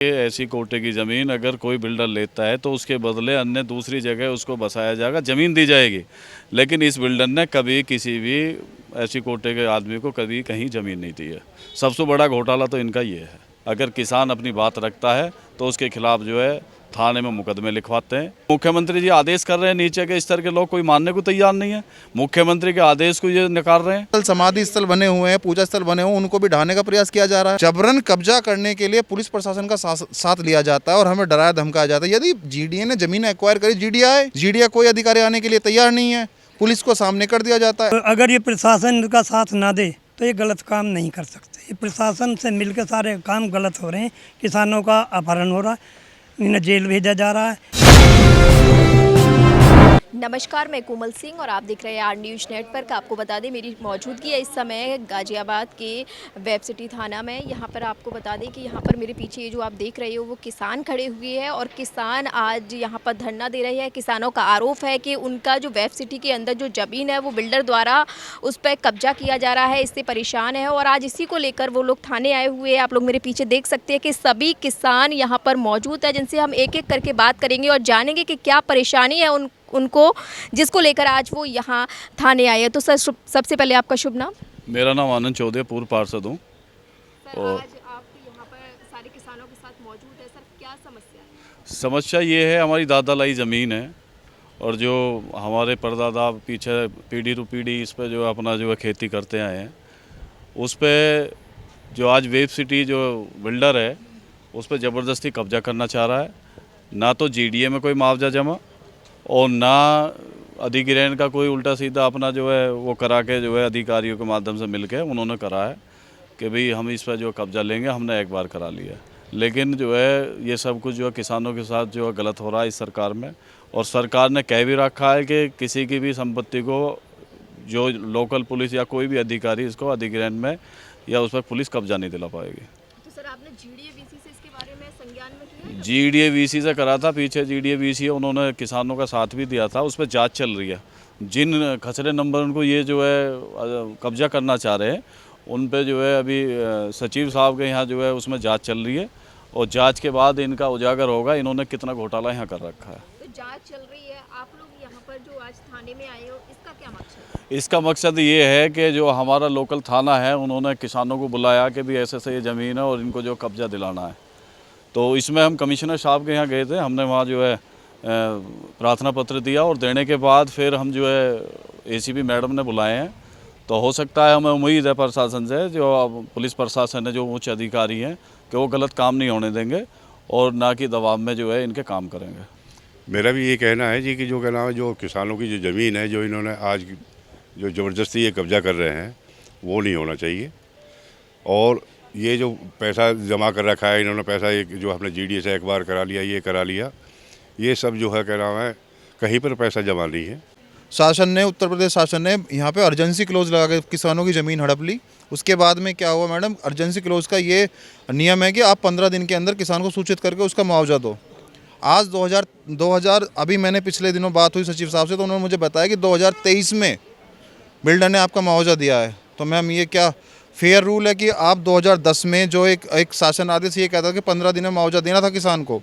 ऐसी कोटे की ज़मीन अगर कोई बिल्डर लेता है तो उसके बदले अन्य दूसरी जगह उसको बसाया जाएगा, ज़मीन दी जाएगी। लेकिन इस बिल्डर ने कभी किसी भी ऐसी कोटे के आदमी को कभी कहीं ज़मीन नहीं दी है। सबसे बड़ा घोटाला तो इनका ये है। अगर किसान अपनी बात रखता है तो उसके खिलाफ जो है थाने में मुकदमे लिखवाते हैं। मुख्यमंत्री जी आदेश कर रहे हैं, नीचे के स्तर के लोग कोई मानने को तैयार नहीं है। मुख्यमंत्री के आदेश को ये नकार रहे हैं। समाधि स्थल बने हुए हैं, पूजा स्थल बने हुए हैं, उनको भी ढाने का प्रयास किया जा रहा है। जबरन कब्जा करने के लिए पुलिस प्रशासन का साथ लिया जाता है और हमें डराया धमकाया जाता है। यदि जीडीए ने जमीन एक्वायर करी, जीडीए कोई अधिकारी आने के लिए तैयार नहीं है, पुलिस को सामने कर दिया जाता है। अगर ये प्रशासन का साथ ना दे तो ये गलत काम नहीं कर सकते। ये प्रशासन से मिलकर सारे काम गलत हो रहे हैं। किसानों का अपहरण हो रहा है, इन्हें जेल भेजा जा रहा है। नमस्कार, मैं कोमल सिंह और आप देख रहे हैं आर न्यूज़ नेटवर्क। आपको बता दें मेरी मौजूदगी है इस समय गाजियाबाद के वेब सिटी थाना में। यहाँ पर आपको बता दें कि यहाँ पर मेरे पीछे ये जो आप देख रहे हो वो किसान खड़े हुए हैं और किसान आज यहाँ पर धरना दे रहे हैं। किसानों का आरोप है कि उनका जो वेब सिटी के अंदर जो ज़मीन है वो बिल्डर द्वारा उस पर कब्जा किया जा रहा है, इससे परेशान है और आज इसी को लेकर वो लोग थाने आए हुए हैं। आप लोग मेरे पीछे देख सकते हैं कि सभी किसान यहाँ पर मौजूद है, जिनसे हम एक एक करके बात करेंगे और जानेंगे कि क्या परेशानी है उनको जिसको लेकर आज वो यहाँ थाने आए हैं। तो सर, सबसे पहले आपका शुभ नाम? मेरा नाम आनंद चौधरी, पूर्व पार्षद हूँ। और आज आप यहाँ पर सारे किसानों के साथ मौजूद है। सर, क्या समस्या है? समस्या ये है, हमारी दादा लाई ज़मीन है और जो हमारे परदादा पीछे पीढ़ी टू पीढ़ी इस पर जो अपना जो है खेती करते आए हैं, उस पर जो आज वेब सिटी जो बिल्डर है उस पर ज़बरदस्ती कब्जा करना चाह रहा है। ना तो जीडीए में कोई मुआवजा जमा और ना अधिग्रहण का कोई उल्टा सीधा अपना जो है वो करा के जो है अधिकारियों के माध्यम से मिलके उन्होंने करा है कि भाई हम इस पर जो कब्जा लेंगे, हमने एक बार करा लिया। लेकिन जो है ये सब कुछ जो है किसानों के साथ जो है गलत हो रहा है इस सरकार में। और सरकार ने कह भी रखा है कि किसी की भी संपत्ति को जो लोकल पुलिस या कोई भी अधिकारी इसको अधिग्रहण में या उस पर पुलिस कब्जा नहीं दिला पाएगी। तो सर, आपने जीडीए-वीसी से इसके बारे में संज्ञान में किया? जीडीए-वीसी से करा था, पीछे जीडीए-वीसी है, उन्होंने किसानों का साथ भी दिया था। उस पर जांच चल रही है। जिन खसरे नंबर उनको ये जो है कब्जा करना चाह रहे हैं उन पे जो है अभी सचिव साहब के यहाँ जो है उसमें जांच चल रही है और जांच के बाद इनका उजागर होगा इन्होंने कितना घोटाला यहाँ कर रखा है। तो जांच चल रही है, आप लोग यहाँ पर जो आज थाने में आए हो, इसका क्या मकसद है? इसका मकसद ये है कि जो हमारा लोकल थाना है उन्होंने किसानों को बुलाया कि भी ऐसे ऐसे ये ज़मीन है और इनको जो कब्जा दिलाना है। तो इसमें हम कमिश्नर साहब के यहाँ गए थे, हमने वहाँ जो है प्रार्थना पत्र दिया और देने के बाद फिर हम जो है एसीपी मैडम ने बुलाए हैं। तो हो सकता है, हमें उम्मीद है प्रशासन से, जो पुलिस प्रशासन है, जो उच्च अधिकारी हैं, कि वो गलत काम नहीं होने देंगे और ना कि दबाव में जो है इनके काम करेंगे। मेरा भी ये कहना है जी कि जो कहना है जो किसानों की जो ज़मीन है जो इन्होंने आज जो ज़बरदस्ती ये कब्जा कर रहे हैं वो नहीं होना चाहिए। और ये जो पैसा जमा कर रखा है इन्होंने, पैसा एक जो अपने जीडीए से एक बार करा लिया, ये करा लिया, ये सब जो है कहना है कहीं पर पैसा जमा नहीं है। शासन ने, उत्तर प्रदेश शासन ने यहाँ पे अर्जेंसी क्लोज लगा के किसानों की ज़मीन हड़प ली। उसके बाद में क्या हुआ मैडम, अर्जेंसी क्लोज का ये नियम है कि आप 15 दिन के अंदर किसान को सूचित करके उसका मुआवजा दो। आज 2000 अभी मैंने पिछले दिनों बात हुई सचिव साहब से, तो उन्होंने मुझे बताया कि 2023 में बिल्डर ने आपका मुआवजा दिया है। तो मैम ये क्या फेयर रूल है कि आप 2010 में जो एक शासन आदेश ये कहता था कि 15 दिन में मुआवजा देना था किसान को,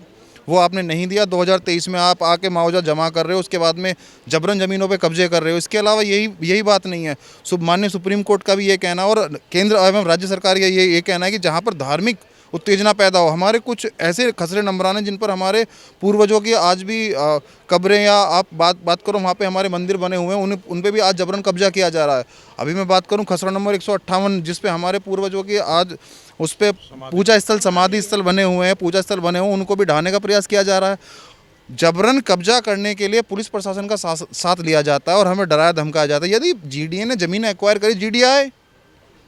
वो आपने नहीं दिया। 2023 में आप आके मुआवजा जमा कर रहे हो, उसके बाद में जबरन ज़मीनों पे कब्जे कर रहे हो। इसके अलावा यही बात नहीं है, माननीय सुप्रीम कोर्ट का भी ये कहना और केंद्र एवं राज्य सरकार का ये कहना है कि जहाँ पर धार्मिक उत्तेजना पैदा हो, हमारे कुछ ऐसे खसरे नंबरान हैं जिन पर हमारे पूर्वजों की आज भी कब्रें या आप बात करो वहाँ पे हमारे मंदिर बने हुए हैं, उन पे भी आज जबरन कब्जा किया जा रहा है। अभी मैं बात करूँ खसरा नंबर 158 जिस पे हमारे पूर्वजों की आज उस पे पूजा स्थल, समाधि स्थल बने हुए हैं, पूजा स्थल बने हुए हैं, उनको भी ढाने का प्रयास किया जा रहा है। जबरन कब्जा करने के लिए पुलिस प्रशासन का साथ लिया जाता है और हमें डराया धमकाया जाता है। यदि जीडीए ने ज़मीन एक्वायर करी, जीडीए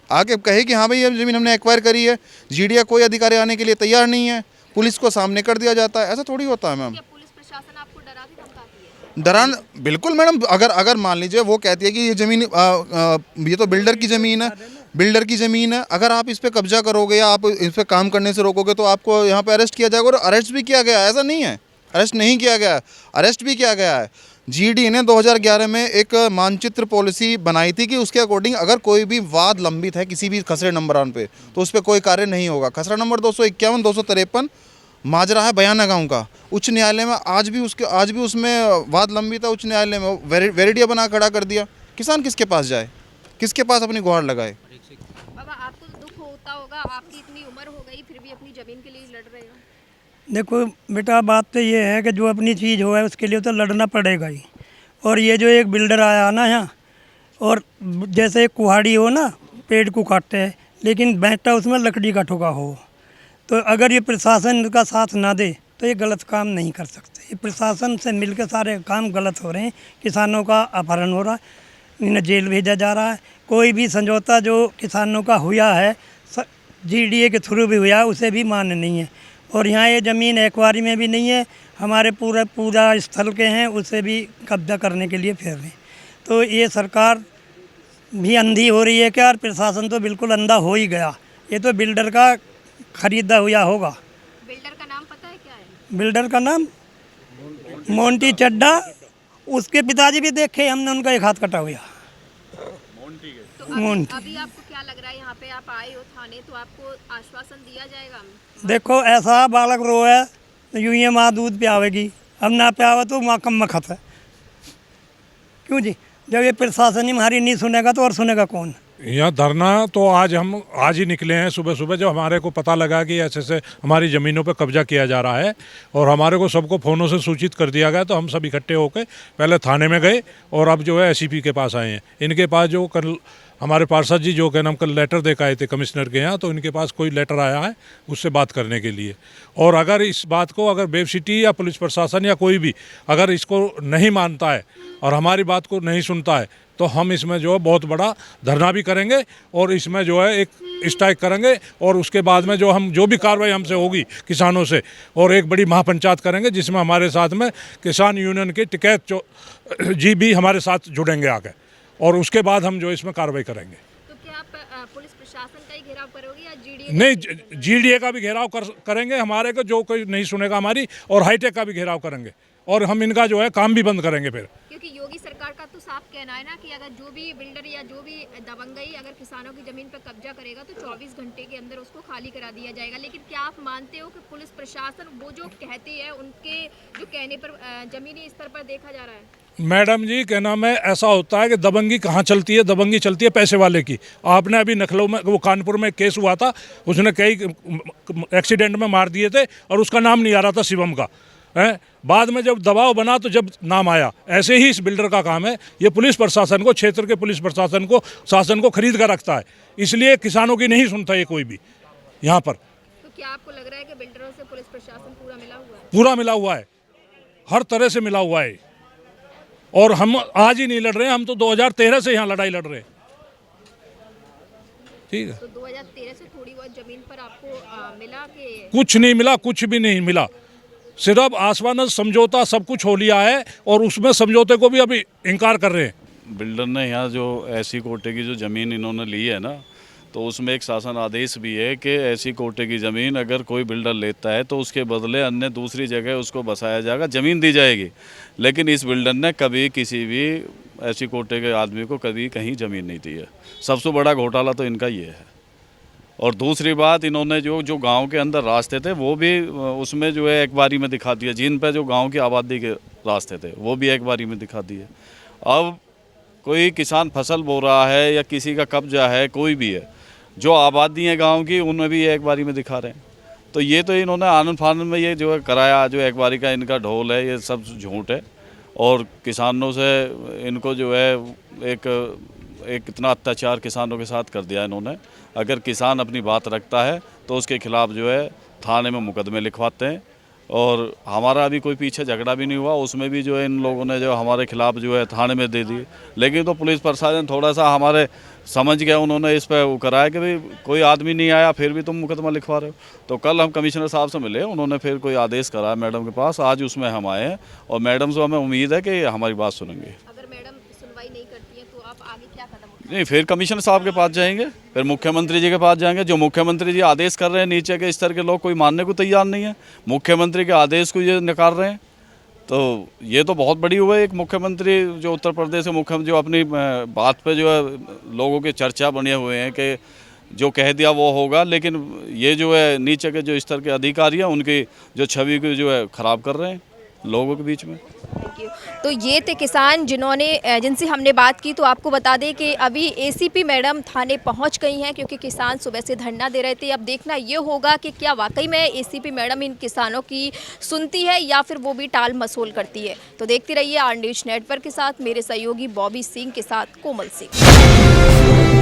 आके कहे कि हाँ भाई ये ज़मीन हमने एक्वायर करी है, जीडीए कोई अधिकारी आने के लिए तैयार नहीं है, पुलिस को सामने कर दिया जाता है। ऐसा थोड़ी होता है मैम। पुलिस प्रशासन आपको डराती धमकाती है? डरान बिल्कुल मैडम। अगर मान लीजिए वो कहती है कि ये ज़मीन ये तो बिल्डर की ज़मीन है, बिल्डर की ज़मीन है, अगर आप इस पर कब्जा करोगे या आप इस पर काम करने से रोकोगे तो आपको यहाँ पे अरेस्ट किया जाएगा। और अरेस्ट भी किया गया है, ऐसा नहीं है अरेस्ट नहीं किया गया है, अरेस्ट भी किया गया है। जीडी ने 2011 में एक मानचित्र पॉलिसी बनाई थी कि उसके अकॉर्डिंग अगर कोई भी वाद लंबित है किसी भी खसरे नंबरान पे तो उस पर कोई कार्य नहीं होगा। खसरा नंबर 251, 253 माजरा है बयाना गांव का, उच्च न्यायालय में आज भी उसमें वाद लंबी था। उच्च न्यायालय में वेरिडिया बना खड़ा कर दिया। किसान किसके पास जाए, किसके पास अपनी गुहार लगाए? बाबा आपको तो दुख होता होगा, आपकी इतनी उम्र हो गई फिर भी अपनी ज़मीन के लिए लड़ रहे हो। देखो बेटा, बात तो ये है कि जो अपनी चीज़ हो है उसके लिए तो लड़ना पड़ेगा ही। और ये जो एक बिल्डर आया ना यहाँ, और जैसे एक कुहाड़ी हो ना, पेड़ को काटते हैं, लेकिन बैठता उसमें लकड़ी का ठोका हो, तो अगर ये प्रशासन का साथ ना दे तो ये गलत काम नहीं कर सकते। ये प्रशासन से मिलकर सारे काम गलत हो रहे हैं। किसानों का अपहरण हो रहा है, इन्हें जेल भेजा जा रहा है। कोई भी समझौता जो किसानों का हुआ है GDA के थ्रू भी हुआ, उसे भी मान्य नहीं है। और यहाँ ये ज़मीन एक्वारी में भी नहीं है, हमारे पूरा स्थल के हैं, उसे भी कब्जा करने के लिए फिर रहे हैं। तो ये सरकार भी अंधी हो रही है क्या? और प्रशासन तो बिल्कुल अंधा हो ही गया। ये तो बिल्डर का खरीदा हुआ होगा। बिल्डर का नाम पता है क्या है? बिल्डर का नाम मोंटी चड्डा। उसके पिताजी भी देखे, हमने उनका एक हाथ कटा हुआ। तो अभी आपको क्या लग रहा है, यहाँ पे आप आए हो थाने, तो आपको आश्वासन दिया जाएगा? देखो ऐसा बालक रो है तो यूं ही माँ दूध पियावेगी, अब ना पियावे तो माँ कम मखत है। क्यों जी? जब ये प्रशासन ही हमारी नहीं सुनेगा तो और सुनेगा कौन? यहाँ धरना तो हम आज ही निकले हैं सुबह सुबह, जब हमारे को पता लगा कि ऐसे हमारी ज़मीनों पर कब्जा किया जा रहा है और हमारे को सबको फ़ोनों से सूचित कर दिया गया, तो हम सब इकट्ठे होकर पहले थाने में गए और अब जो है SCP के पास आए हैं। इनके पास जो कल हमारे पार्षद जी जो हम कल लेटर दे के आए थे कमिश्नर के यहाँ, तो इनके पास कोई लेटर आया है उससे बात करने के लिए। और अगर इस बात को अगर वेब सिटी या पुलिस प्रशासन या कोई भी अगर इसको नहीं मानता है और हमारी बात को नहीं सुनता है, तो हम इसमें जो है बहुत बड़ा धरना भी करेंगे और इसमें जो है एक स्ट्राइक करेंगे। और उसके बाद में जो भी कार्रवाई हमसे होगी किसानों से, और एक बड़ी महापंचायत करेंगे जिसमें हमारे साथ में किसान यूनियन के टिकैत जी भी हमारे साथ जुड़ेंगे आगे, और उसके बाद हम जो इसमें कार्रवाई करेंगे। तो क्या आप पुलिस प्रशासन का ही घेराव करोगे या GDA? नहीं, GDA का भी घेराव करेंगे हमारे को, जो कोई नहीं सुनेगा हमारी, और हाईटेक का भी घेराव करेंगे, और हम इनका जो है काम भी बंद करेंगे फिर। क्योंकि योगी सरकार का तो साफ कहना है ना कि अगर जो भी बिल्डर या जो भी दबंगई अगर किसानों की ज़मीन पर कब्जा करेगा तो 24 घंटे के अंदर उसको खाली करा दिया जाएगा। लेकिन क्या आप मानते हो कि पुलिस प्रशासन वो जो कहते हैं उनके जो कहने पर ज़मीनी स्तर पर देखा जा रहा है? मैडम जी, क्या नाम है, ऐसा होता है कि दबंगी कहाँ चलती है? दबंगी चलती है पैसे वाले की। आपने अभी लखनऊ में, वो कानपुर में केस हुआ था, उसने कई एक्सीडेंट में मार दिए थे और उसका नाम नहीं आ रहा था शिवम का है। बाद में जब दबाव बना तो जब नाम आया। ऐसे ही इस बिल्डर का काम है, ये पुलिस प्रशासन को, क्षेत्र के पुलिस प्रशासन को, शासन को खरीद कर रखता है, इसलिए किसानों की नहीं सुनता ये कोई भी यहाँ पर। तो क्या आपको लग रहा है कि बिल्डरों से पुलिस प्रशासन पूरा मिला हुआ है? पूरा मिला हुआ है, हर तरह से मिला हुआ है। और हम आज ही नहीं लड़ रहे हैं, हम तो 2013 से यहाँ लड़ाई लड़ रहे हैं। ठीक है, तो 2013 से थोड़ी बहुत ज़मीन पर आपको मिला कि? कुछ नहीं मिला, कुछ भी नहीं मिला, सिर्फ आसमान समझौता सब कुछ हो लिया है और उसमें समझौते को भी अभी इनकार कर रहे हैं। बिल्डर ने यहाँ जो SC कोटे की जो ज़मीन इन्होंने ली है ना, तो उसमें एक शासन आदेश भी है कि SC कोटे की ज़मीन अगर कोई बिल्डर लेता है तो उसके बदले अन्य दूसरी जगह उसको बसाया जाएगा, ज़मीन दी जाएगी। लेकिन इस बिल्डर ने कभी किसी भी SC कोटे के आदमी को कभी कहीं ज़मीन नहीं दी है। सबसे बड़ा घोटाला तो इनका ये है। और दूसरी बात, इन्होंने जो गांव के अंदर रास्ते थे वो भी उसमें जो है एक बारी में दिखा दिया, जिन पे जो गांव की आबादी के रास्ते थे वो भी एक बारी में दिखा दिए। अब कोई किसान फसल बो रहा है या किसी का कब्जा है, कोई भी है, जो आबादी है गांव की, उनमें भी एक बारी में दिखा रहे हैं। तो ये तो इन्होंने आनंद फानंद में ये जो है कराया, जो एक बारी का इनका ढोल है, ये सब झूठ है। और किसानों से इनको जो है एक इतना अत्याचार किसानों के साथ कर दिया इन्होंने। अगर किसान अपनी बात रखता है तो उसके खिलाफ जो है थाने में मुकदमे लिखवाते हैं। और हमारा अभी कोई पीछे झगड़ा भी नहीं हुआ, उसमें भी जो है इन लोगों ने जो हमारे खिलाफ जो है थाने में दे दिए। लेकिन तो पुलिस प्रशासन थोड़ा सा हमारे समझ गया, उन्होंने इस पर वो कराया कि भाई कोई आदमी नहीं आया फिर भी तुम मुकदमा लिखवा रहे हो। तो कल हम कमिश्नर साहब से मिले, उन्होंने फिर कोई आदेश कराया मैडम के पास, आज उसमें हम आए हैं और मैडम से हमें उम्मीद है कि हमारी बात सुनेंगे। अगर मैडम सुनवाई नहीं करती है तो आप आगे क्या कदम उठाएंगे? नहीं, फिर कमिश्नर साहब के पास जाएंगे, फिर मुख्यमंत्री जी के पास जाएंगे। जो मुख्यमंत्री जी आदेश कर रहे हैं, नीचे के स्तर के लोग कोई मानने को तैयार नहीं है, मुख्यमंत्री के आदेश को ये नकार रहे हैं। तो ये तो बहुत बड़ी हुई है। एक मुख्यमंत्री जो उत्तर प्रदेश के मुख्यमंत्री जो अपनी बात पे जो है लोगों के चर्चा बने हुए हैं कि जो कह दिया वो होगा, लेकिन ये जो है नीचे के जो स्तर के अधिकारी हैं उनकी जो छवि को जो है ख़राब कर रहे हैं लोगों के बीच में। Thank you. तो ये थे किसान जिनसे हमने बात की। तो आपको बता दें कि अभी एसीपी मैडम थाने पहुंच गई हैं, क्योंकि किसान सुबह से धरना दे रहे थे। अब देखना ये होगा कि क्या वाकई में एसीपी मैडम इन किसानों की सुनती है या फिर वो भी टाल मसोल करती है। तो देखते रहिए आर न्यूज़ नेटवर्क के साथ। मेरे सहयोगी बॉबी सिंह के साथ कोमल सिंह।